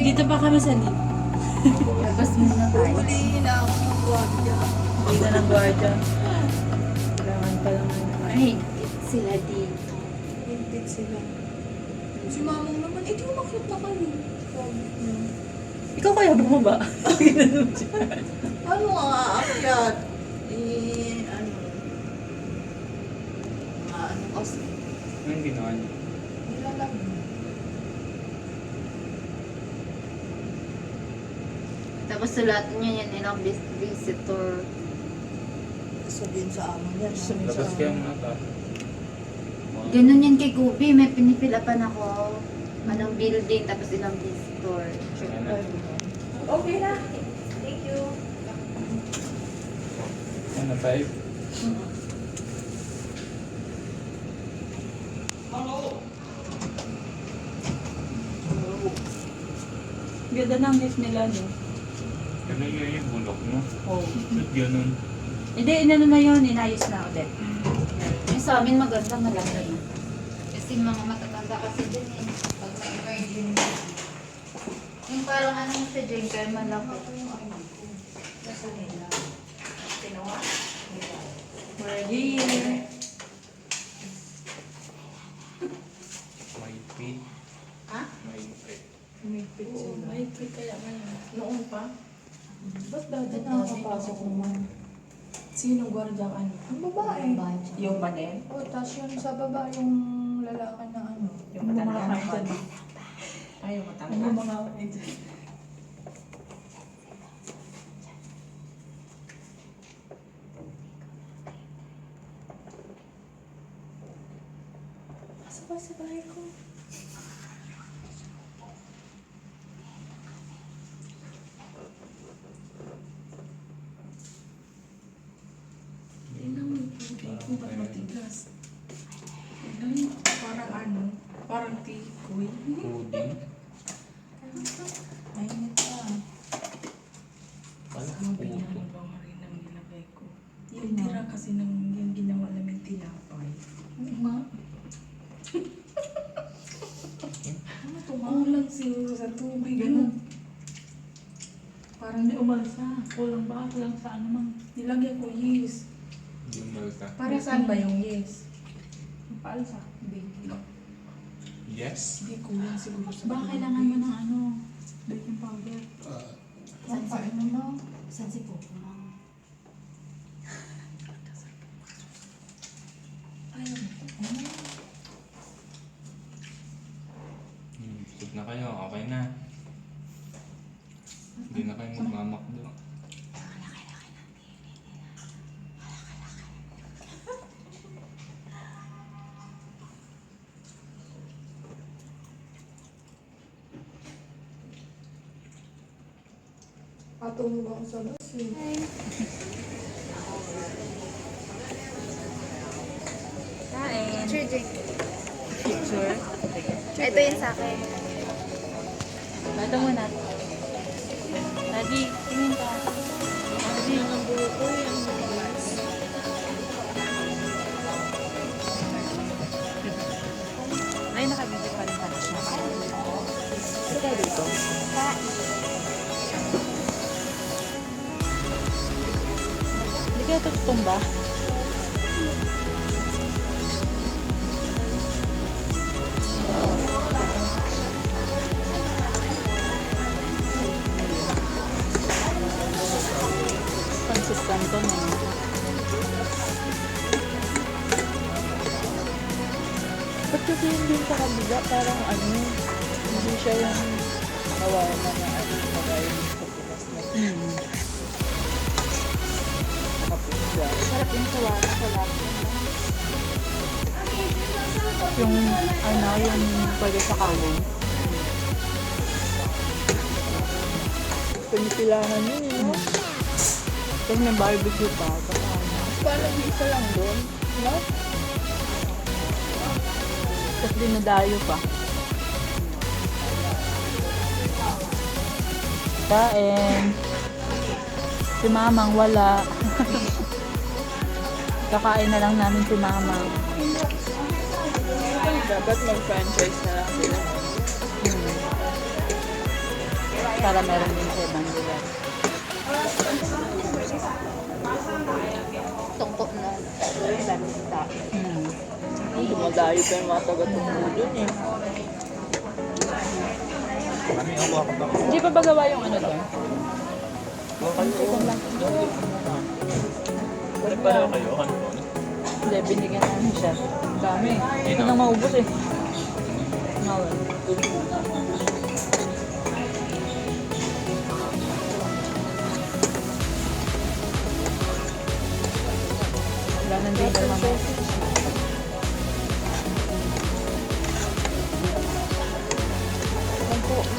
Dito pa kami sa lift. Labas muna tayo. Hulihin na ako ng gwardiya. Hindi na ng gwardiya. Kailangan pa lang. Ay, sila di. Hintit sila. Si mamang naman, di umakyat na kayo. Sabi niya. Ikaw kaya bumaba? Ginanong siya. Ano nga aakyat? Ano kasi? Anong ginawa niyo? Nilalag mo. Tapos sulat niya yan, ilang visitor. Sabihin sa amo niya. Labas kayo muna ba? Ganun yan kay Kubi, may pinipilapan ako. Anong building, tapos ilang visitor. Okay na. Thank you. Ano, 5? Ganda ng lift nila, no? Ganun yun yung bulok mo. Oo. Ba't ganun? Hindi, inano na yun. Inayos na ulit. Yung sa amin maganda, malaki na. Kasi mga matatanda kasi din eh. Pag may emergency. Yung parang anong sa Jenker, malaki. Nasa nila. Tinawa? We're here. May pit. Ha? May pit. May pit sila. May tweet kaya ngayon. Noon pa? Ba't dati nakakapasok naman? Sinong gwardiya ano? Ang babae. Yung panel? O, tapos yun sa baba yung lalaki na ano. Yung matanda. Ay, yung matanda. Yung mga Pasok ba sa bahay ko? Tingnan mo yung tubig ko, ba't matigas? Tingnan mo, parang ano, parang tikoy. Pudding. Mainit pa. Pala, Sabi niya, puto. ano bang rin ang nilagay ko? Yung tira kasi ng yung ginawa namin tinapay. Ma? Ano tumulang siguro sa tubig. Ganun. Parang Hindi umalsa. Kulang ba? Kulang sa ano mang. nilagyan ko yes. Yung malta. Para saan ba yung yes? Yung paalsa. Baking. Yes? Hindi kulang siguro sa Baka kailangan mo ng ano? Baking powder. Saan si ano no? Saan si Popo no? Ayun. Busog na kayo. Okay na. Hindi na kayo magmamakdo. Atong ba sa bus eh? Kain. Picture. Picture. Ito yun sa akin. Ito muna. Daddy, tingin ka. Daddy, ang buho ko yan. Ay, nakabidyo pa rin pala siya. Ito tayo dito. Hindi kaya ito tumba? Consistent to na. Ba't kasi hindi sa kabila parang ano, hindi siya yung nawawa na ano, kagaya sa pilas na. Tapos siya. Sarap yung sawana sa laptop. Yung ano, yung pwede sa kanin. Pinipilahan yun, no? Tapos may barbecue pa. Parang isa lang doon, no? Tapos dinadayo pa. Kain. Si Mamang wala. Kakain na lang namin si Mamang. Dapat mag-franchise na lang sila. Para meron din sa ibang lugar. Tungkol na. Dami sa tao. Dumadayo pa yung mga taga-tungkol dun eh. Kami ang wakot ako. Hindi pa ba gawa yung ano doon? Pareho kayo, ano po? Hindi, binigyan namin siya. Ang dami. Ito nang maubos eh. Nawal. Wala nang dito naman.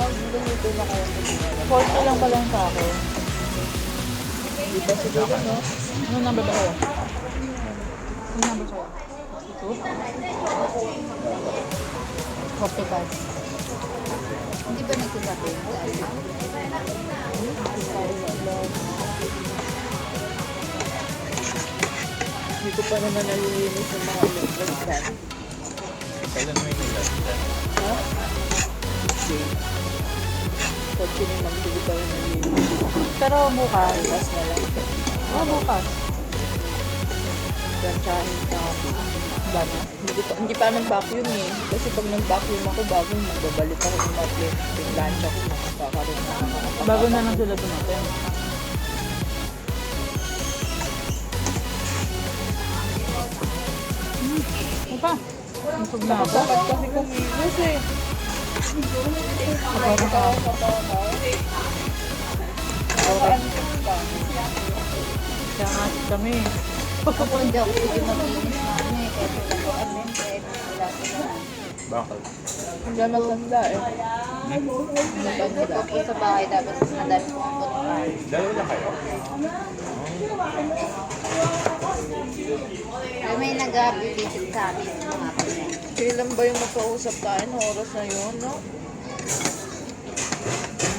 Magluluto na kayo. 40 lang pala yung sa akin. Hindi pa siguro, no? Ano number ba kayo? Ano number kayo? 52? 45. Hindi ba nagsasabi? Hindi ko pa naman nalilinis yung mga electric. Kailan may nilas? Ha? Okay. Pag sinimang hindi pa rin nalilinis. Pero bukas. Bukas na lang. Bukas. Gansahin sa bana. Hindi pa nag-vacuum eh. Kasi pag nag-vacuum ako, bago magbabalik ako ng mga plancha ko. Makakaroon na ako. Bago na lang sila dumating. Pa. Busog na ako. Dapat kasi kumilos eh. Kaya nga kami. Ako hindi ako pwede maglinis na ano eh. Kaya wala ko amin. Kaya wala ko na. Bakit? Hindi matanda eh. Pag ako sa bahay, dapat madami kong punta. Dalawa na kayo? Ay, may nag-visit sa amin mga kapatid. Kailan ba yung magkausap tayo ng oras na yun, no?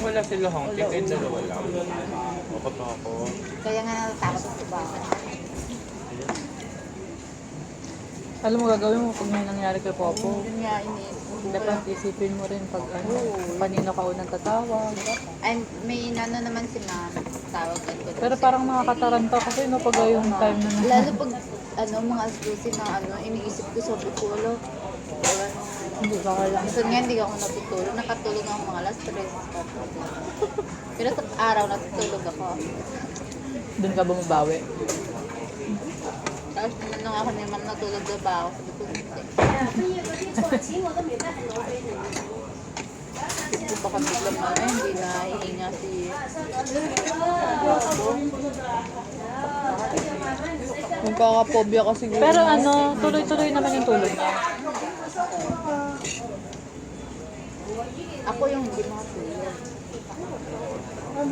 Wala sila hangking, kahit dalawa lang. Ako pa ako. Kaya nga natatakot ako sa bahay. Alam mo, gagawin mo pag may nangyari kay Popo. Yun nga, iniisip ko. Dapat isipin mo rin pag ano, kanino ka unang tatawag. Ay, may nano naman si ma'am. Tawag ko. Pero parang nakakataranta kasi no, pag yung time na Lalo pag ano, mga asbusin na ano, iniisip ko sa bukulo. Wala nung... hindi ba kaya. Minsan nga hindi ako natutulog. Nakatulog ako mga alas 3. Pero sa araw natutulog ako. Doon ka bumabawi. Tapos nung ako ni ma'am natulog na ba ako, sabi ko hindi. Ito baka biglang ano, hindi na hihinga si... Magkakapobia ka siguro. Pero ano, tuloy-tuloy naman yung tulog niya. Ako yung hindi makatulog. Okay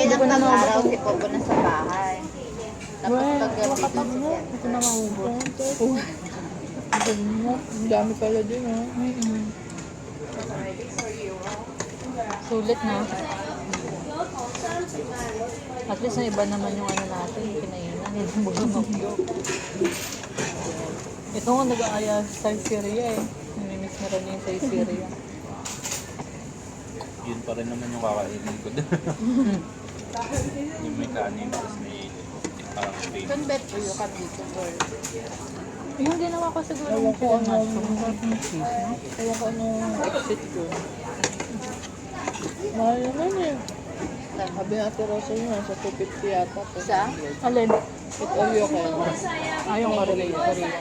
lang pag araw si Popo na sa bahay. Tapos pag gabi doon si Ken. Ito na maubos. Ang dami pala din ha. Sulit na. At least na iba naman yung ano natin, kinainan. Yung bulamok yun. Ito nga nag-aaya sa Syria eh. Namimiss na rin yung sa Syria. Yun pa rin naman yung kakainin ko doon. Yung may kanin, tapos may parang steak. Convert po yung kami dito for... Yung ginawa ko siguro yung pinanacho. Masarap yung cheese, no? Ewan ko anong exit ko. Mahal naman eh. Sabi nga ito Rosa yun, sa 250 yata. Isa? Alin? It all you kayo. Ayaw ma-relate pa rin.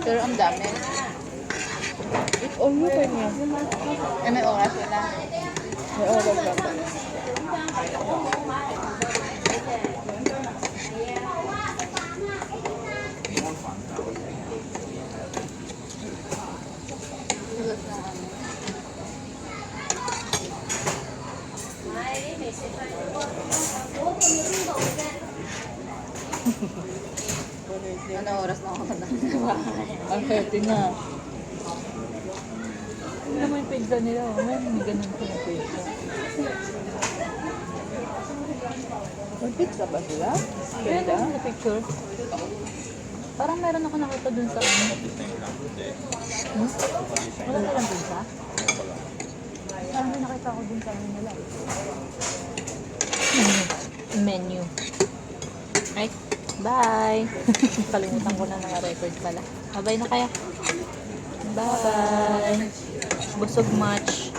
Pero ang dami. It all you kayo niya. Eh, may oras na. May oras lang pa. Hugot na ano. Ano oras na ako na? Ang 30 na. Ano mo yung pizza nila. May ganun ko na pizza. May pizza ba sila? Ayan ang sa picture. Parang meron ako nakita dun sa ano. Design lang. Hindi. Wala ka lang pizza? Parang may nakita ko dun sa ano nila. Menu. Right? Bye! Kalimutan ko na naka-record pala. Bye na kaya. Bye! Busog much.